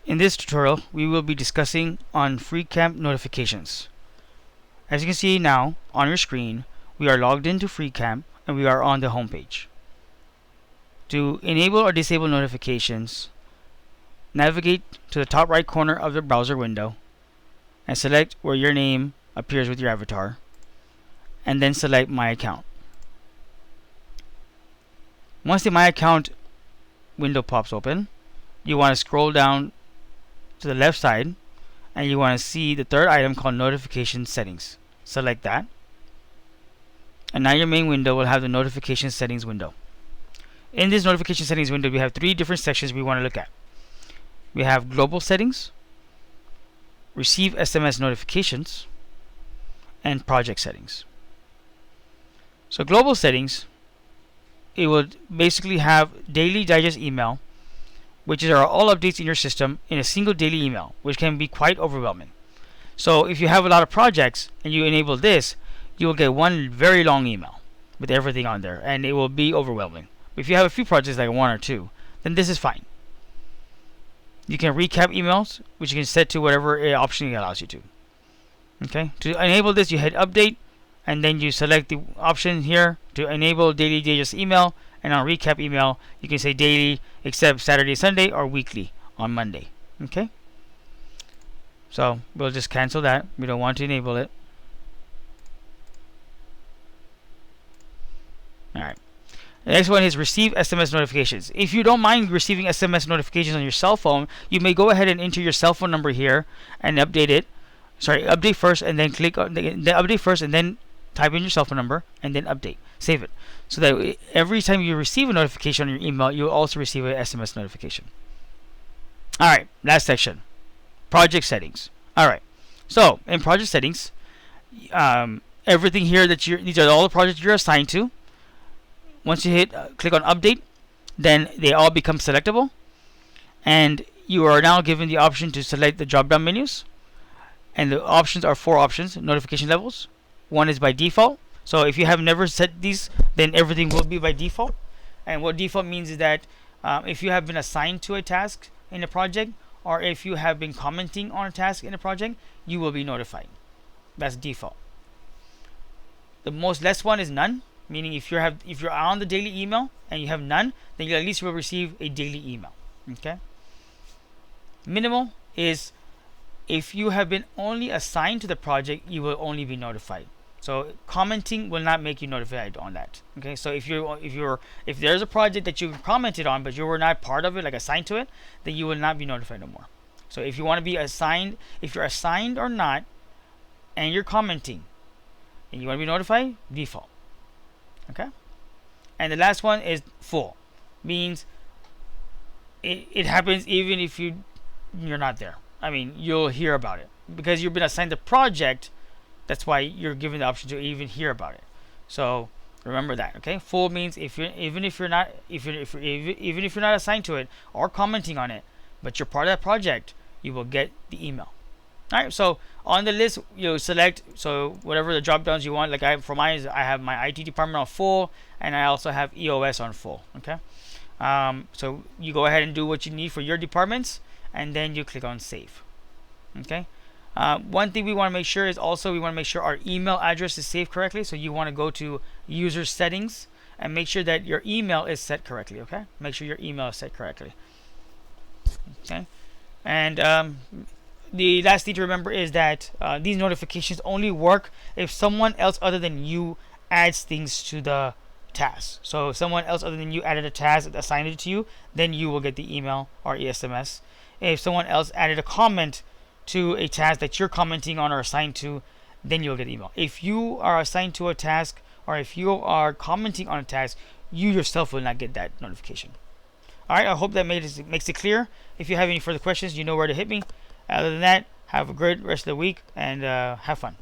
In this tutorial, we will be discussing on FreeCamp notifications. As you can see now on your screen, we are logged into FreeCamp and we are on the home page. To enable or disable notifications, navigate to the top right corner of the browser window and select where your name appears with your avatar, and then select My Account. Once the My Account window pops open, you want to scroll down to the left side and you want to see the third item called Notification Settings. Select that, and now your main window will have the Notification Settings window. In this Notification Settings window, we have three different sections we want to look at. We have Global Settings, Receive SMS Notifications, and Project Settings. So Global Settings, it will basically have Daily Digest email, which are all updates in your system in a single daily email, which can be quite overwhelming. So if you have a lot of projects and you enable this, you will get one very long email with everything on there, and it will be overwhelming. If you have a few projects, like one or two, then this is fine. You can recap emails, which you can set to whatever option it allows you to. Okay. To enable this, you hit Update, and then you select the option here to enable Daily Digest email. And on recap email, you can say daily except Saturday, Sunday, or weekly on Monday. Okay. So we'll just cancel that. We don't want to enable it. Alright. The next one is receive SMS notifications. If you don't mind receiving SMS notifications on your cell phone, you may go ahead and enter your cell phone number here and update it. Sorry, update first and then click on the update first and then type in your cell phone number and then update. Save it. So that every time you receive a notification on your email, you'll also receive an SMS notification. Alright, last section. Project settings. Alright. So in project settings, everything here that these are all the projects you're assigned to. Once you hit click on update, then they all become selectable, and you are now given the option to select the drop down menus. And the options are four options: notification levels. One is by default. So if you have never set these, then everything will be by default. And what default means is that if you have been assigned to a task in a project, or if you have been commenting on a task in a project, you will be notified. That's default. The most less one is none, meaning if you're on the daily email and you have none, then you at least will receive a daily email. Okay. Minimal is if you have been only assigned to the project, you will only be notified. So commenting will not make you notified on that. Okay, so if there's a project that you commented on but you were not part of it, like assigned to it, then you will not be notified no more. So if you want to be assigned, if you're assigned or not, and you're commenting, and you want to be notified, default. Okay, and the last one is full, means it happens even if you're not there. I mean, you'll hear about it because you've been assigned the project. That's why you're given the option to even hear about it. So remember that. Okay, full means even if you're not assigned to it or commenting on it, but you're part of that project, you will get the email. All right. So on the list, you select whatever the drop downs you want. Like for mine, I have my IT department on full, and I also have EOS on full. Okay. So you go ahead and do what you need for your departments, and then you click on save. Okay. One thing we want to make sure is also we want to make sure our email address is saved correctly. So you want to go to user settings and make sure that your email is set correctly. Okay, make sure your email is set correctly. Okay, and the last thing to remember is that these notifications only work if someone else other than you adds things to the task. So if someone else other than you added a task, assigned it to you, then you will get the email or SMS. If someone else added a comment to a task that you're commenting on or assigned to, then you'll get email. If you are assigned to a task or if you are commenting on a task, you yourself will not get that notification. Alright, I hope that makes it clear. If you have any further questions, you know where to hit me. Other than that, have a great rest of the week and have fun.